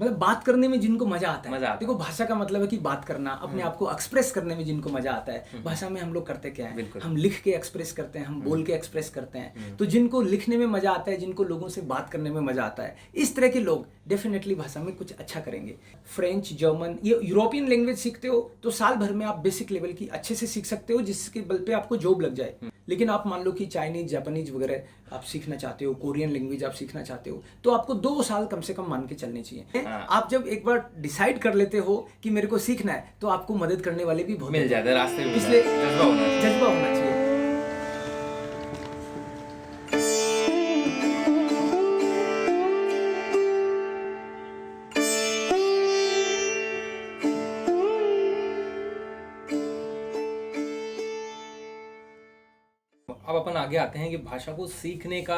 मतलब बात करने में जिनको मजा आता है। मजा आता है। देखो भाषा का मतलब है कि बात करना, अपने आप को एक्सप्रेस करने में जिनको मजा आता है। भाषा में हम लोग करते क्या है, बिल्कुल। हम लिख के एक्सप्रेस करते हैं, हम बोल के एक्सप्रेस करते हैं। तो जिनको लिखने में मजा आता है, जिनको लोगों से बात करने में मजा आता है, इस तरह के लोग डेफिनेटली भाषा में कुछ अच्छा करेंगे। फ्रेंच, जर्मन, ये यूरोपियन लैंग्वेज सीखते हो तो साल भर में आप बेसिक लेवल की अच्छे से सीख सकते हो, जिसके बल पे आपको जॉब लग जाए। लेकिन आप मान लो कि चाइनीज, जापानीज वगैरह आप सीखना चाहते हो, कोरियन लैंग्वेज आप सीखना चाहते हो, तो आपको 2 साल कम से कम मान के चलने चाहिए। आप जब एक बार डिसाइड कर लेते हो कि मेरे को सीखना है, तो आपको मदद करने वाले भी बहुत मिल जाते हैं रास्ते में, इसलिए जज्बा होना चाहिए। अब अपन आगे आते हैं कि भाषा को सीखने का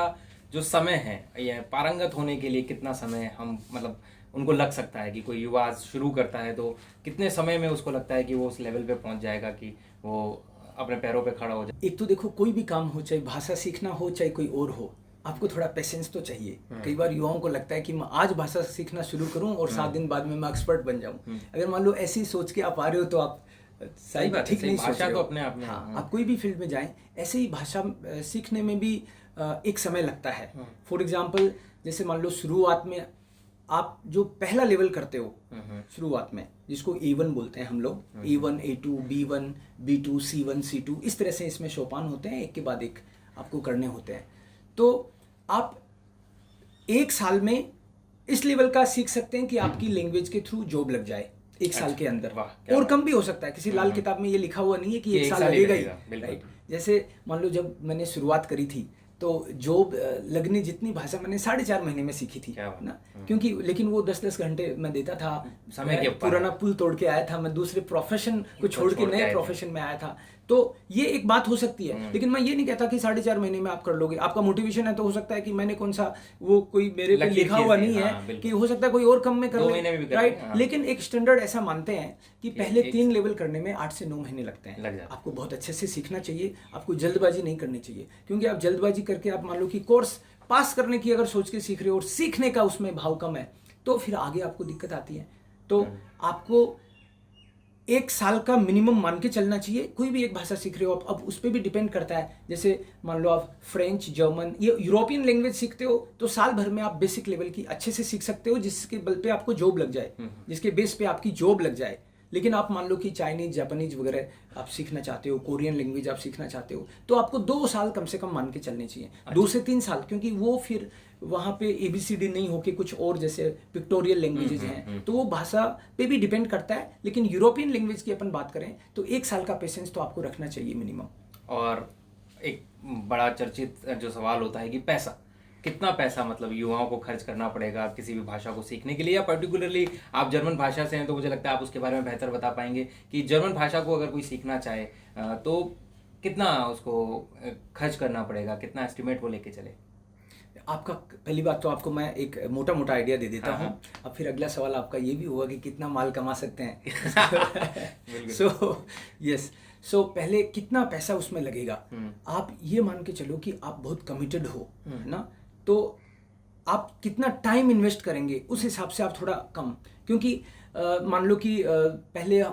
जो समय है, या पारंगत होने के लिए कितना समय हम मतलब उनको लग सकता है कि कोई युवा शुरू करता है तो कितने समय में उसको लगता है कि वो उस लेवल पे पहुंच जाएगा कि वो अपने पैरों पे खड़ा हो जाए। एक तो देखो, कोई भी काम हो, चाहे भाषा सीखना हो चाहे कोई और हो, आपको थोड़ा पेशेंस तो चाहिए। कई बार युवाओं को लगता है कि मैं आज भाषा सीखना शुरू करूं और 7 दिन बाद में मैं एक्सपर्ट बन जाऊं। अगर मान लो ऐसी सोच के आप आ रहे हो तो आप सही बात ठीक नहीं सोच भाषा रहे तो हो। अपने आप में आप कोई भी फील्ड में जाएं, ऐसे ही भाषा सीखने में भी एक समय लगता है। फॉर एग्जाम्पल, जैसे मान लो शुरुआत में आप जो पहला लेवल करते हो शुरुआत में, जिसको A1 बोलते हैं हम लोग, A1, A2, B1, B2, C1, C2, इस तरह से इसमें सोपान होते हैं, एक के बाद एक आपको करने होते हैं। तो आप 1 साल में इस लेवल का सीख सकते हैं कि आपकी लैंग्वेज के थ्रू जॉब लग जाए 1 साल के अंदर। और कम भी हो सकता है, किसी लाल किताब में ये लिखा हुआ नहीं है कि 1 साल लगेगा ही, राइट। जैसे मान लो जब मैंने शुरुआत करी थी तो जॉब लगने जितनी भाषा मैंने 4.5 महीने में सीखी थी ना, क्योंकि लेकिन वो 10-10 घंटे मैं देता था, समय के पुराना पुल तोड़ के आया था, मैं दूसरे प्रोफेशन को छोड़ के नए प्रोफेशन में आया था। तो ये एक बात हो सकती है, लेकिन मैं ये नहीं कहता कि 4.5 महीने में आप कर लोगे। आपका मोटिवेशन है तो हो सकता है कि मैंने कौन सा वो कोई मेरे पे लिखा हुआ नहीं है कि हो सकता है कोई और कम में कर ले, राइट। लेकिन एक स्टैंडर्ड ऐसा मानते हैं कि पहले 3 लेवल करने में 8 से 9 महीने लगते हैं। आपको बहुत अच्छे से सीखना चाहिए, आपको जल्दबाजी नहीं करनी चाहिए, क्योंकि आप जल्दबाजी करके आप मान लो कि कोर्स पास करने की अगर सोच के सीख रहे हो और सीखने का उसमें भाव कम है, तो फिर आगे आपको दिक्कत आती है। तो आपको 1 साल का मिनिमम मान के चलना चाहिए। कोई भी एक भाषा सीख रहे हो आप, अब उस पर भी डिपेंड करता है। जैसे मान लो आप फ्रेंच, जर्मन, ये यूरोपियन लैंग्वेज सीखते हो तो साल भर में आप बेसिक लेवल की अच्छे से सीख सकते हो, जिसके बल पे आपको जॉब लग जाए, जिसके बेस पे आपकी जॉब लग जाए। लेकिन आप मान लो कि चाइनीज, जापानीज वगैरह आप सीखना चाहते हो, कोरियन लैंग्वेज आप सीखना चाहते हो, तो आपको 2 साल कम से कम मान के चलने चाहिए। 2 से 3 साल, क्योंकि वो फिर वहाँ पे ABCD नहीं होके कुछ और जैसे पिक्टोरियल लैंग्वेजेज हैं, तो वो भाषा पे भी डिपेंड करता है। लेकिन यूरोपियन लैंग्वेज की अपन बात करें तो 1 साल का पेशेंस तो आपको रखना चाहिए मिनिमम। और एक बड़ा चर्चित जो सवाल होता है कि पैसा, कितना पैसा मतलब युवाओं को खर्च करना पड़ेगा किसी भी भाषा को सीखने के लिए, या पर्टिकुलरली आप जर्मन भाषा से हैं तो मुझे लगता है आप उसके बारे में बेहतर बता पाएंगे कि जर्मन भाषा को अगर कोई सीखना चाहे तो कितना उसको खर्च करना पड़ेगा, कितना एस्टिमेट वो लेके चले। आपका पहली बात तो आपको मैं एक मोटा मोटा आइडिया दे देता हूँ। अब फिर अगला सवाल आपका ये भी होगा कि कितना माल कमा सकते हैं। सो पहले कितना पैसा उसमें लगेगा। आप ये मान के चलो कि आप बहुत कमिटेड हो ना, तो आप कितना टाइम इन्वेस्ट करेंगे उस हिसाब से आप थोड़ा कम, क्योंकि मान लो कि पहले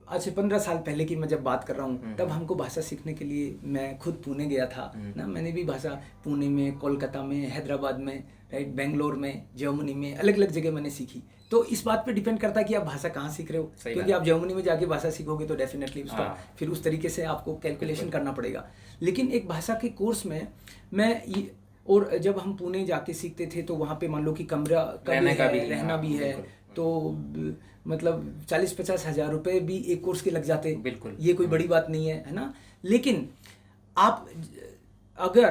आज से 15 साल पहले की मैं जब बात कर रहा हूँ, तब हमको भाषा सीखने के लिए मैं खुद पुणे गया था ना। मैंने भी भाषा पुणे में, कोलकाता में, हैदराबाद में, राइट, बेंगलोर में, जर्मनी में, अलग अलग जगह मैंने सीखी। तो इस बात पे डिपेंड करता है कि आप भाषा कहाँ सीख रहे हो, क्योंकि आप जर्मनी में जाके भाषा सीखोगे तो डेफिनेटली उसका फिर उस तरीके से आपको कैलकुलेशन करना पड़ेगा। लेकिन एक भाषा के कोर्स में और जब हम पुणे जाके सीखते थे तो वहाँ पे मान लो कि कमरा रहना भी है, तो मतलब 40-50 हज़ार रुपये भी एक कोर्स के लग जाते। बिल्कुल, ये कोई बड़ी बात नहीं है ना। लेकिन आप अगर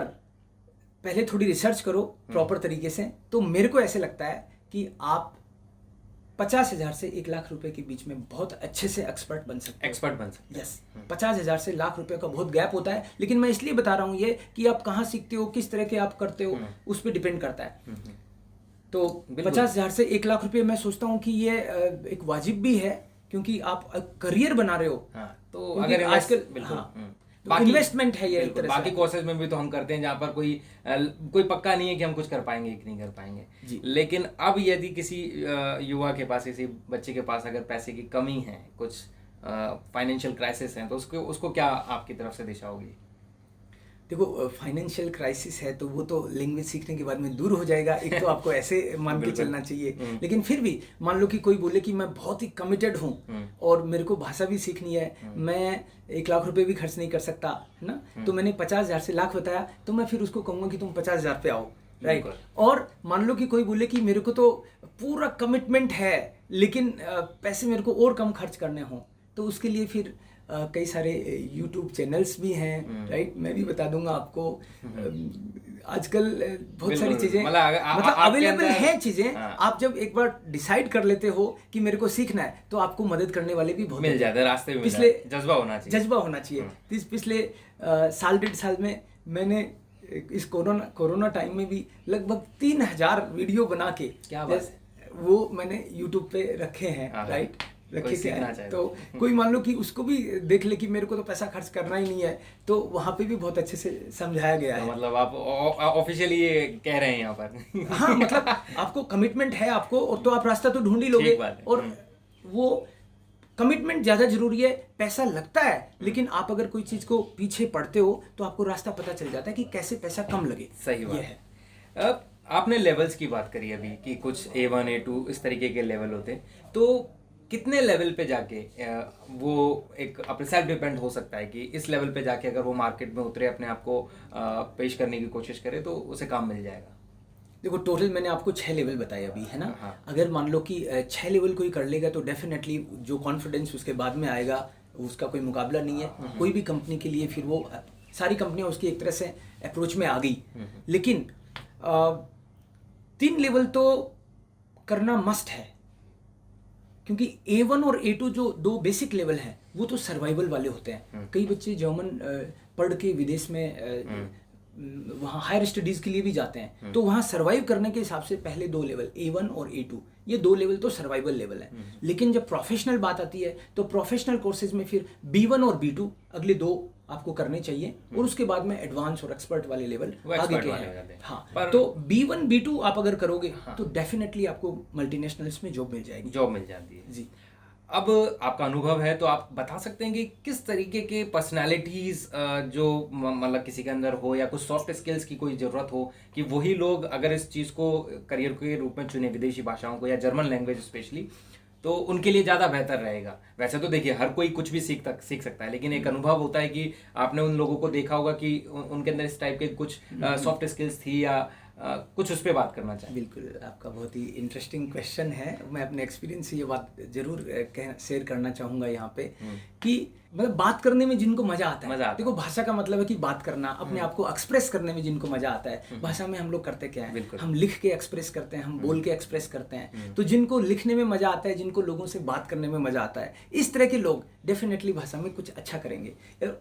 पहले थोड़ी रिसर्च करो प्रॉपर तरीके से, तो मेरे को ऐसे लगता है कि आप 50,000 से 1 लाख रुपए के बीच में बहुत अच्छे से एक्सपर्ट बन सकते हैं। यस, 50,000 से लाख रुपए का बहुत गैप होता है। लेकिन मैं इसलिए बता रहा हूँ ये कि आप कहाँ सीखते हो, किस तरह के आप करते हो, उस पर डिपेंड करता है। तो 50,000 से 1 लाख रुपए मैं सोचता हूँ कि ये एक वाजिब भी है, क्योंकि आप करियर बना रहे हो। तो अगर आजकल तो इन्वेस्टमेंट है ये एक तरह से। बाकी कोर्सेज में भी तो हम करते हैं जहाँ पर कोई पक्का नहीं है कि हम कुछ कर पाएंगे कि नहीं कर पाएंगे। लेकिन अब यदि किसी युवा के पास, किसी बच्चे के पास अगर पैसे की कमी है, कुछ फाइनेंशियल क्राइसिस है, तो उसको क्या आपकी तरफ से दिशा होगी? देखो, फाइनेंशियल क्राइसिस है तो वो तो लैंग्वेज सीखने के बाद में दूर हो जाएगा। एक तो आपको ऐसे मान के चलना चाहिए। लेकिन फिर भी मान लो कि कोई बोले कि मैं बहुत ही कमिटेड हूँ और मेरे को भाषा भी सीखनी है, मैं 1 लाख रुपए भी खर्च नहीं कर सकता, है ना, तो मैंने 50,000 से लाख बताया, तो मैं फिर उसको कहूँगा कि तुम 50,000 पे आओ, राइट। और मान लो कि कोई बोले कि मेरे को तो पूरा कमिटमेंट है लेकिन पैसे मेरे को और कम खर्च करने हों, तो उसके लिए फिर कई सारे YouTube चैनल्स भी हैं, राइट। मैं भी बता दूंगा आपको, आजकल बहुत सारी चीज़ें मतलब अवेलेबल हैं चीज़ें। आप जब एक बार डिसाइड कर लेते हो कि मेरे को सीखना है, तो आपको मदद करने वाले भी बहुत मिल जाते हैं रास्ते में। पिछले जज्बा होना चाहिए। पिछले साल 1.5 साल में मैंने इस कोरोना टाइम में भी लगभग 3,000 वीडियो बना के वो मैंने YouTube पे रखे हैं, राइट, रखे क्या है। तो कोई मान लो कि उसको भी देख ले कि मेरे को तो पैसा खर्च करना ही नहीं है, तो वहाँ पे भी बहुत अच्छे से समझाया गया है। मतलब आप ऑफिशियली ये कह रहे हैं यहाँ पर। हाँ, मतलब आपको कमिटमेंट है आपको, और तो आप रास्ता तो ढूंढ ही लोगे। और वो कमिटमेंट ज़्यादा जरूरी है। पैसा लगता है, लेकिन आप अगर कोई चीज़ को पीछे पढ़ते हो तो आपको रास्ता पता चल जाता है कि कैसे पैसा कम लगे। सही बात है। अब आपने लेवल्स की बात करी अभी कि कुछ A1 A2 इस तरीके के लेवल होते हैं, तो कितने लेवल पे जाके वो एक अपने सेल्फ डिपेंड हो सकता है कि इस लेवल पे जाके अगर वो मार्केट में उतरे, अपने आप को पेश करने की कोशिश करे, तो उसे काम मिल जाएगा? देखो, टोटल मैंने आपको 6 लेवल बताए अभी, है ना। हाँ। अगर मान लो कि 6 लेवल कोई कर लेगा तो डेफिनेटली जो कॉन्फिडेंस उसके बाद में आएगा उसका कोई मुकाबला नहीं है कोई भी कंपनी के लिए। फिर वो सारी कंपनियां उसकी एक तरह से अप्रोच में आ गई। लेकिन 3 लेवल तो करना मस्ट है, क्योंकि A1 और A2 जो 2 बेसिक लेवल हैं वो तो सर्वाइवल वाले होते हैं। कई बच्चे जर्मन पढ़ के विदेश में वहाँ हायर स्टडीज़ के लिए भी जाते हैं, तो वहाँ सर्वाइव करने के हिसाब से पहले 2 लेवल A1 और A2, ये 2 लेवल तो सर्वाइवल लेवल है। लेकिन जब प्रोफेशनल बात आती है तो प्रोफेशनल कोर्सेज में फिर B1 और B2 अगले 2 आपको करने चाहिए, और उसके बाद में एडवांस और एक्सपर्ट वाले लेवल आगे के हैं। हाँ, तो B1 B2 आप अगर करोगे तो डेफिनेटली आपको मल्टीनेशनल्स में जॉब मिल जाएगी। जॉब मिल जाती है जी। अब आपका अनुभव है तो आप बता सकते हैं कि किस तरीके के पर्सनालिटीज जो मतलब किसी के अंदर हो, या कुछ सॉफ्ट स्किल्स की कोई ज़रूरत हो कि वही लोग अगर इस चीज़ को करियर के रूप में चुने, विदेशी भाषाओं को या जर्मन लैंग्वेज स्पेशली, तो उनके लिए ज़्यादा बेहतर रहेगा। वैसे तो देखिए हर कोई कुछ भी सीख सकता है, लेकिन एक अनुभव होता है कि आपने उन लोगों को देखा होगा कि उनके अंदर इस टाइप के कुछ सॉफ्ट स्किल्स थी, या कुछ उस पर बात करना चाहिए। बिल्कुल, आपका बहुत ही इंटरेस्टिंग क्वेश्चन है। मैं अपने एक्सपीरियंस से ये बात जरूर शेयर करना चाहूँगा यहाँ पे कि मतलब बात करने में जिनको मजा आता है। देखो, भाषा का मतलब है कि बात करना, अपने आप को एक्सप्रेस करने में जिनको मजा आता है। भाषा में हम लोग करते क्या है, हम लिख के एक्सप्रेस करते हैं, हम बोल के एक्सप्रेस करते हैं। तो जिनको लिखने में मजा आता है, जिनको लोगों से बात करने में मजा आता है, इस तरह के लोग डेफिनेटली भाषा में कुछ अच्छा करेंगे।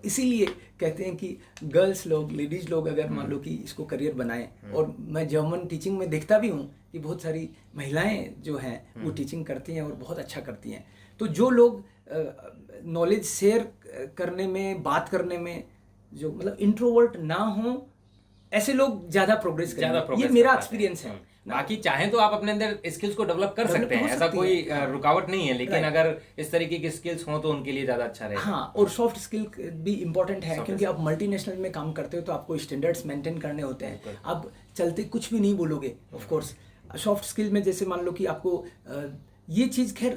इसीलिए कहते हैं कि गर्ल्स लोग, लेडीज लोग अगर मान लो कि इसको करियर बनाएं, और मैं जर्मन टीचिंग में देखता भी हूँ कि बहुत सारी महिलाएं जो हैं वो टीचिंग करती हैं और बहुत अच्छा करती हैं। तो जो लोग नॉलेज शेयर करने में, बात करने में जो मतलब इंट्रोवर्ट ना हो, ऐसे लोग ज़्यादा प्रोग्रेस करेंगे। ये मेरा एक्सपीरियंस है। बाकी चाहें तो आप अपने अंदर स्किल्स को डेवलप कर सकते हैं, ऐसा कोई रुकावट नहीं है, लेकिन अगर इस तरीके की स्किल्स हों तो उनके लिए ज़्यादा अच्छा रहेगा। हाँ, और सॉफ्ट स्किल भी इम्पोर्टेंट है, क्योंकि आप मल्टीनेशनल में काम करते हो तो आपको स्टैंडर्ड्स मेंटेन करने होते हैं। आप चलते कुछ भी नहीं बोलोगे। ऑफ कोर्स सॉफ्ट स्किल में जैसे मान लो कि आपको ये चीज़ खैर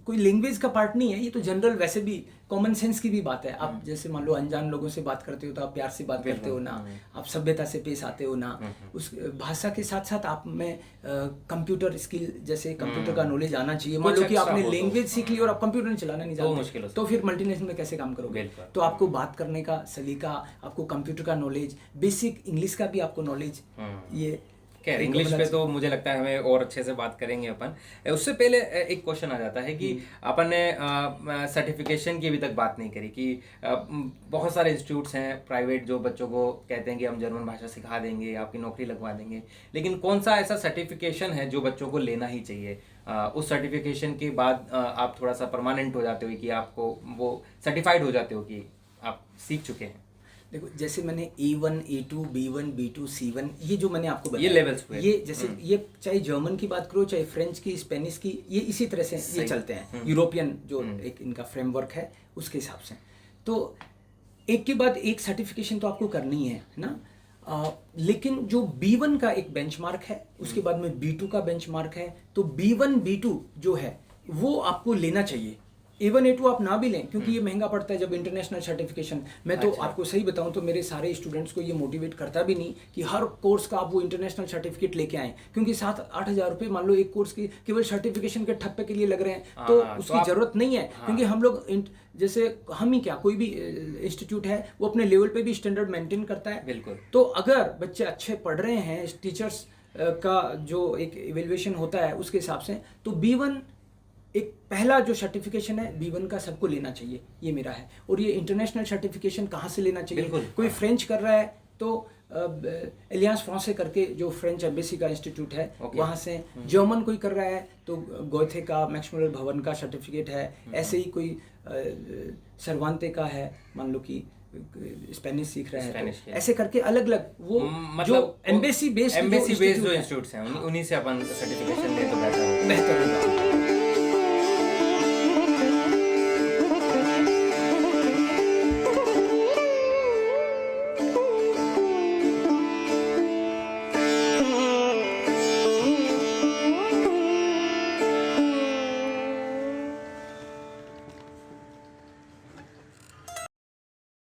कोई लैंग्वेज का पार्ट नहीं है, ये तो जनरल वैसे भी कॉमन सेंस की भी बात है। आप जैसे मान लो अनजान लोगों से बात करते हो तो आप प्यार से बात करते हो ना, आप सभ्यता से पेश आते हो ना। उस भाषा के साथ साथ आप में कंप्यूटर स्किल, जैसे कंप्यूटर का नॉलेज आना चाहिए। मान लो कि आपने लैंग्वेज सीख ली और आप कंप्यूटर नहीं चलाना नहीं जानते, तो फिर मल्टीनेशनल में कैसे काम करोगे? तो आपको बात करने का सलीका, आपको कंप्यूटर का नॉलेज, बेसिक इंग्लिश का भी आपको नॉलेज, ये खैर इंग्लिश पे तो मुझे लगता है हमें और अच्छे से बात करेंगे अपन। उससे पहले एक क्वेश्चन आ जाता है कि अपन ने सर्टिफिकेशन की अभी तक बात नहीं करी कि बहुत सारे इंस्टीट्यूट्स हैं प्राइवेट जो बच्चों को कहते हैं कि हम जर्मन भाषा सिखा देंगे, आपकी नौकरी लगवा देंगे, लेकिन कौन सा ऐसा सर्टिफिकेशन है जो बच्चों को लेना ही चाहिए? उस सर्टिफिकेशन के बाद आप थोड़ा सा परमानेंट हो जाते हो कि आपको वो सर्टिफाइड हो जाते हो कि आप सीख चुके हैं? देखो, जैसे मैंने A1, A2, B1, B2, C1, ये जो मैंने आपको ये लेवल्स हुए। ये जैसे ये चाहे जर्मन की बात करो, चाहे फ्रेंच की, स्पेनिश की, ये इसी तरह से ये चलते हैं। यूरोपियन जो एक इनका फ्रेमवर्क है उसके हिसाब से। तो एक के बाद एक सर्टिफिकेशन तो आपको करनी है ना। लेकिन जो B1 का एक बेंचमार्क है, उसके बाद में B2 का बेंचमार्क है, तो B1, B2 जो है वो आपको लेना चाहिए। A1, A2 आप ना भी लें, क्योंकि ये महंगा पड़ता है जब इंटरनेशनल सर्टिफिकेशन। मैं तो आपको सही बताऊं तो मेरे सारे स्टूडेंट्स को ये मोटिवेट करता भी नहीं कि हर कोर्स का आप वो इंटरनेशनल सर्टिफिकेट लेके आएँ, क्योंकि 7-8 हज़ार रुपये मान लो एक कोर्स की केवल सर्टिफिकेशन के ठप्पे के लिए लग रहे हैं, तो उसकी ज़रूरत नहीं है। क्योंकि हम लोग जैसे हम ही क्या, कोई भी इंस्टीट्यूट है वो अपने लेवल पे भी स्टैंडर्ड मेंटेन करता है। बिल्कुल। तो अगर बच्चे अच्छे पढ़ रहे हैं, टीचर्स का जो एक इवेल्युएशन होता है उसके हिसाब से, तो B1 एक पहला जो सर्टिफिकेशन है B1 का सबको लेना चाहिए, ये मेरा है। और ये इंटरनेशनल सर्टिफिकेशन कहाँ से लेना चाहिए? कोई फ्रेंच कर रहा है तो एलियांस फ्रांसे करके जो फ्रेंच एम्बेसी का इंस्टीट्यूट है वहाँ से। जर्मन कोई कर रहा है तो गोथे का, मैक्स मुलर भवन का सर्टिफिकेट है। ऐसे ही कोई सर्वांते का है, मान लो कि स्पेनिश सीख रहे हैं, तो ऐसे करके अलग अलग वो मतलब जो एम्बेसी बेस्ड जो इंस्टीट्यूट्स हैं उन्हीं से अपन सर्टिफिकेशन ले तो बेहतर होगा।